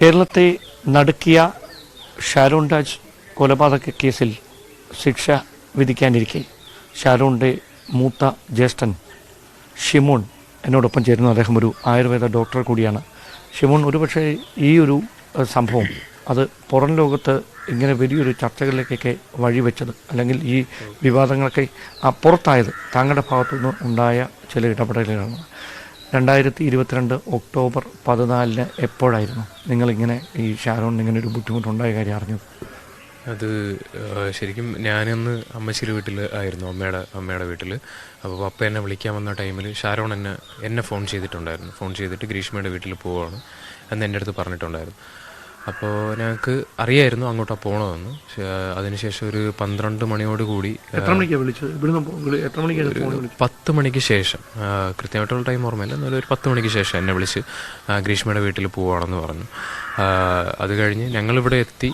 കേരളത്തെ നടുക്കിയ ഷാരോൺ രാജ് കൊലപാതക കേസിൽ ശിക്ഷ വിധിക്കാനിരിക്കെ ഷാരോണിൻ്റെ മൂത്ത ജ്യേഷ്ഠൻ ഷിമോൺ എന്നോടൊപ്പം ചേരുന്നു. അദ്ദേഹം ഒരു ആയുർവേദ ഡോക്ടർ കൂടിയാണ്. ഷിമോൺ, ഒരുപക്ഷെ ഈ ഒരു സംഭവം അത് പുറം ലോകത്ത് ഇങ്ങനെ വലിയൊരു ചർച്ചകളിലേക്കൊക്കെ വഴിവെച്ചത്, അല്ലെങ്കിൽ ഈ വിവാദങ്ങളൊക്കെ പുറത്തായത് താങ്കളുടെ ഭാഗത്തുനിന്ന് ഉണ്ടായ ചില ഇടപെടലുകളാണ്. 2022 ഒക്ടോബർ 14 എപ്പോഴായിരുന്നു നിങ്ങളിങ്ങനെ ഈ ഷാരോണിന് ഇങ്ങനെ ഒരു ബുദ്ധിമുട്ടുണ്ടായ കാര്യം അറിഞ്ഞത്? അത് ശരിക്കും ഞാനന്ന് അമ്മച്ചിയുടെ വീട്ടിൽ ആയിരുന്നു, അമ്മയുടെ വീട്ടിൽ. അപ്പോൾ പപ്പ എന്നെ വിളിക്കാൻ വന്ന ടൈമിൽ ഷാരോൺ എന്നെ ഫോൺ ചെയ്തിട്ടുണ്ടായിരുന്നു. ഫോൺ ചെയ്തിട്ട് ഗ്രീഷ്മയുടെ വീട്ടിൽ പോവുകയാണ് എന്ന് എൻ്റെ അടുത്ത് പറഞ്ഞിട്ടുണ്ടായിരുന്നു. അപ്പോൾ ഞങ്ങൾക്ക് അറിയായിരുന്നു അങ്ങോട്ടാണ് പോകണമെന്ന്. അതിനുശേഷം ഒരു 12 മണിയോട് കൂടി 10 മണിക്ക് ശേഷം, കൃത്യമായിട്ടുള്ള ടൈം ഓർമ്മയില്ല, എന്നാലും ഒരു 10 മണിക്ക് ശേഷം എന്നെ വിളിച്ച് ഗ്രീഷ്മയുടെ വീട്ടിൽ പോവുകയാണെന്ന് പറഞ്ഞു. അത് കഴിഞ്ഞ് ഞങ്ങളിവിടെ എത്തി.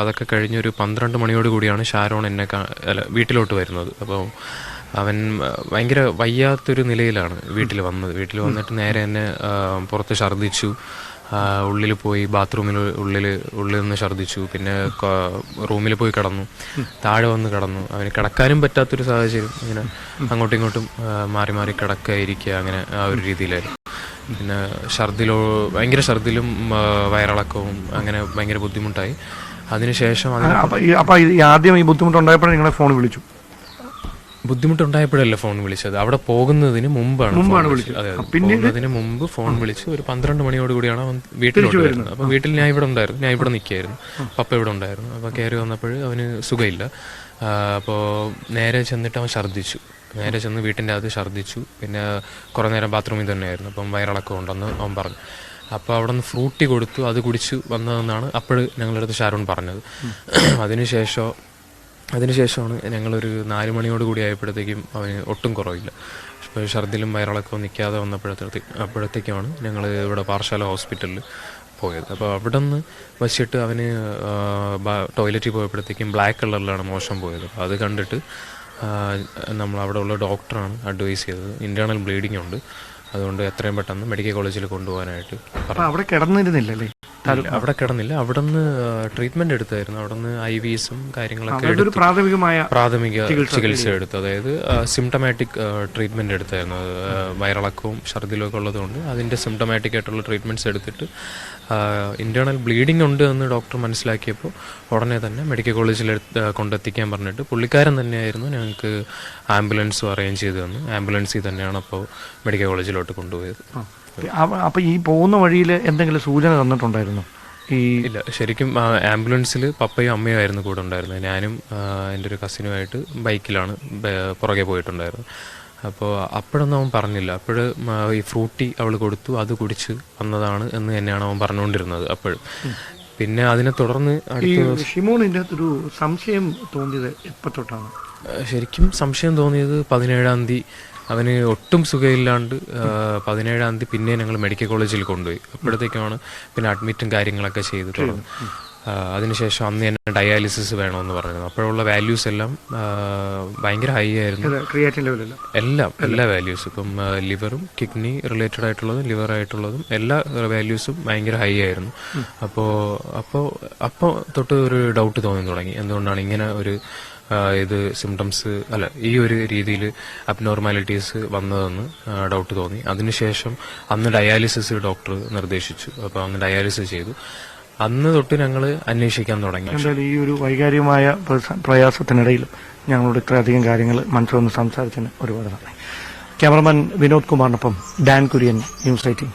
അതൊക്കെ കഴിഞ്ഞ് ഒരു 12 മണിയോട് കൂടിയാണ് ഷാരോൺ വീട്ടിലോട്ട് വരുന്നത്. അപ്പോൾ അവൻ ഭയങ്കര വയ്യാത്തൊരു നിലയിലാണ് വീട്ടിൽ വന്നത്. വീട്ടിൽ വന്നിട്ട് നേരെ എന്നെ പുറത്ത് ഛർദ്ദിച്ചു. ഉള്ളിൽ പോയി ബാത്റൂമിൽ ഉള്ളിൽ നിന്ന് ഛർദ്ദിച്ചു. പിന്നെ റൂമിൽ പോയി കിടന്നു, താഴെ വന്ന് കിടന്നു. അവന് കിടക്കാനും പറ്റാത്തൊരു സാഹചര്യം, ഇങ്ങനെ അങ്ങോട്ടും ഇങ്ങോട്ടും മാറി മാറി കിടക്കുക അങ്ങനെ ആ ഒരു രീതിയിലായിരുന്നു. പിന്നെ ഭയങ്കര ഛർദ്ദിലും വയറിളക്കവും അങ്ങനെ ഭയങ്കര ബുദ്ധിമുട്ടായി. അതിനുശേഷം ആദ്യം ഈ ബുദ്ധിമുട്ടുണ്ടായപ്പോൾ നിങ്ങളെ ഫോൺ വിളിച്ചു? ബുദ്ധിമുട്ടുണ്ടായപ്പോഴല്ല ഫോൺ വിളിച്ചത്, അവിടെ പോകുന്നതിന് മുമ്പാണ് വിളിച്ചത്. അതെ, പോകുന്നതിന് മുമ്പ് ഫോൺ വിളിച്ച് ഒരു 12 മണിയോട് കൂടിയാണ് അവൻ വീട്ടിലോട്ട് വരുന്നത്. അപ്പോൾ വീട്ടിൽ ഞാൻ ഇവിടെ ഉണ്ടായിരുന്നു, ഞാൻ ഇവിടെ നിൽക്കുകയായിരുന്നു, പപ്പ ഇവിടെ ഉണ്ടായിരുന്നു. അപ്പോൾ കയറി വന്നപ്പോൾ അവന് സുഖമില്ല. അപ്പോൾ നേരെ ചെന്നിട്ട് അവൻ ഛർദ്ദിച്ചു. നേരെ ചെന്ന് വീട്ടിൻ്റെ അകത്ത് ഛർദ്ദിച്ചു. പിന്നെ കുറേ നേരം ബാത്റൂമിൽ തന്നെയായിരുന്നു. അപ്പം വയറിളക്കം ഉണ്ടെന്ന് അവൻ പറഞ്ഞു. അപ്പോൾ അവിടെ നിന്ന് ഫ്രൂട്ടി കൊടുത്തു, അത് കുടിച്ചു വന്നതെന്നാണ് അപ്പോൾ ഞങ്ങളുടെ അടുത്ത് ഷാരോൺ പറഞ്ഞത്. അതിനുശേഷമാണ് ഞങ്ങളൊരു 4 മണിയോട് കൂടി ആയപ്പോഴത്തേക്കും അവന് ഒട്ടും കുറവില്ല. ഇപ്പോൾ ഛർദ്ദിലും വയറിളക്കവും നിൽക്കാതെ അപ്പോഴത്തേക്കുമാണ് ഞങ്ങൾ ഇവിടെ പാറശാല ഹോസ്പിറ്റലിൽ പോയത്. അപ്പോൾ അവിടെ നിന്ന് വച്ചിട്ട് അവന് ടോയ്ലറ്റിൽ പോയപ്പോഴത്തേക്കും ബ്ലാക്ക് കളറിലാണ് മോശം പോയത്. അപ്പോൾ അത് കണ്ടിട്ട് നമ്മൾ അവിടെ ഉള്ള ഡോക്ടറാണ് അഡ്വൈസ് ചെയ്തത്. ഇൻറ്റേർണൽ ബ്ലീഡിംഗ് ഉണ്ട്, അതുകൊണ്ട് എത്രയും പെട്ടെന്ന് മെഡിക്കൽ കോളേജിൽ കൊണ്ടുപോകാനായിട്ട്. അവിടെ കിടന്നിരുന്നില്ലല്ലേ? അവിടെ കിടന്നില്ല, അവിടെ നിന്ന് ട്രീറ്റ്മെന്റ് എടുത്തായിരുന്നു. അവിടെ നിന്ന് IVസും കാര്യങ്ങളൊക്കെ പ്രാഥമിക ചികിത്സ എടുത്തു. അതായത് സിംറ്റമാറ്റിക് ട്രീറ്റ്മെന്റ് എടുത്തായിരുന്നു. വയറിളക്കവും ഛർദ്ദിലും ഒക്കെ ഉള്ളതുകൊണ്ട് അതിന്റെ സിംറ്റമാറ്റിക് ആയിട്ടുള്ള ട്രീറ്റ്മെന്റ്സ് എടുത്തിട്ട് ഇന്റേണൽ ബ്ലീഡിംഗ് ഉണ്ട് എന്ന് ഡോക്ടർ മനസ്സിലാക്കിയപ്പോൾ ഉടനെ തന്നെ മെഡിക്കൽ കോളേജിൽ കൊണ്ടെത്തിക്കാൻ പറഞ്ഞിട്ട് പുള്ളിക്കാരൻ തന്നെയായിരുന്നു ഞങ്ങൾക്ക് ആംബുലൻസും അറേഞ്ച് ചെയ്ത് തന്നു. ആംബുലൻസിൽ തന്നെയാണ് അപ്പോൾ മെഡിക്കൽ കോളേജിലോട്ട് കൊണ്ടുപോയത്. അപ്പോൾ ഈ പോകുന്ന വഴിയിൽ എന്തെങ്കിലും സൂചന തന്നിട്ടുണ്ടായിരുന്നു? ഇല്ല, ശരിക്കും ആംബുലൻസിൽ പപ്പയും അമ്മയും ആയിരുന്നു കൂടെ ഉണ്ടായിരുന്നത്. ഞാനും എൻ്റെ ഒരു കസിനുമായിട്ട് ബൈക്കിലാണ് പുറകെ പോയിട്ടുണ്ടായിരുന്നു. അപ്പോൾ അപ്പോഴൊന്നും അവൻ പറഞ്ഞില്ല. ഈ ഫ്രൂട്ടി അവൾ കൊടുത്തു, അത് കുടിച്ച് വന്നതാണ് എന്ന് തന്നെയാണ് അവൻ പറഞ്ഞുകൊണ്ടിരുന്നത് അപ്പോഴും. പിന്നെ അതിനെ തുടർന്ന് ഷിമോണിൻ്റെ ഒരു സംശയം തോന്നിയത് എപ്പോൾ തൊട്ടാണ്? ശരിക്കും സംശയം തോന്നിയത് 17-ാം തീയതി. അവന് ഒട്ടും സുഖമില്ലാണ്ട് 17-ാം തീയതി പിന്നെ ഞങ്ങൾ മെഡിക്കൽ കോളേജിൽ കൊണ്ടുപോയി. അപ്പോഴത്തേക്കാണ് പിന്നെ അഡ്മിറ്റും കാര്യങ്ങളൊക്കെ ചെയ്തിട്ടുള്ളത്. അതിനുശേഷം അന്ന് തന്നെ ഡയാലിസിസ് വേണമെന്ന് പറഞ്ഞിരുന്നു. അപ്പോഴുള്ള വാല്യൂസ് എല്ലാം ഭയങ്കര ഹൈ ആയിരുന്നു. എല്ലാ വാല്യൂസും, ഇപ്പം ലിവറും കിഡ്നി റിലേറ്റഡ് ആയിട്ടുള്ളതും ലിവർ ആയിട്ടുള്ളതും എല്ലാ വാല്യൂസും ഭയങ്കര ഹൈ ആയിരുന്നു. അപ്പോൾ തൊട്ട് ഒരു ഡൗട്ട് തോന്നി തുടങ്ങി, എന്തുകൊണ്ടാണ് ഇങ്ങനെ ഒരു ഇത് സിംറ്റംസ് ഈ ഒരു രീതിയിൽ അബ്നോർമാലിറ്റീസ് വന്നതെന്ന് ഡൗട്ട് തോന്നി. അതിനുശേഷം അന്ന് ഡയാലിസിസ് ഡോക്ടർ നിർദ്ദേശിച്ചു. അപ്പോൾ അന്ന് ഡയാലിസിസ് ചെയ്തു. അന്ന് തൊട്ട് ഞങ്ങൾ അന്വേഷിക്കാൻ തുടങ്ങി. എന്തായാലും ഈ ഒരു വൈകാരികമായ പ്രയാസത്തിനിടയിലും ഞങ്ങളോട് ഇത്രയധികം കാര്യങ്ങൾ മനസ്സിലൊന്ന് സംസാരിച്ചതിന് ഒരുപാട് നന്ദി. ക്യാമറമാൻ വിനോദ് കുമാറിനൊപ്പം ഡാൻ കുര്യൻ, ന്യൂസ് 18.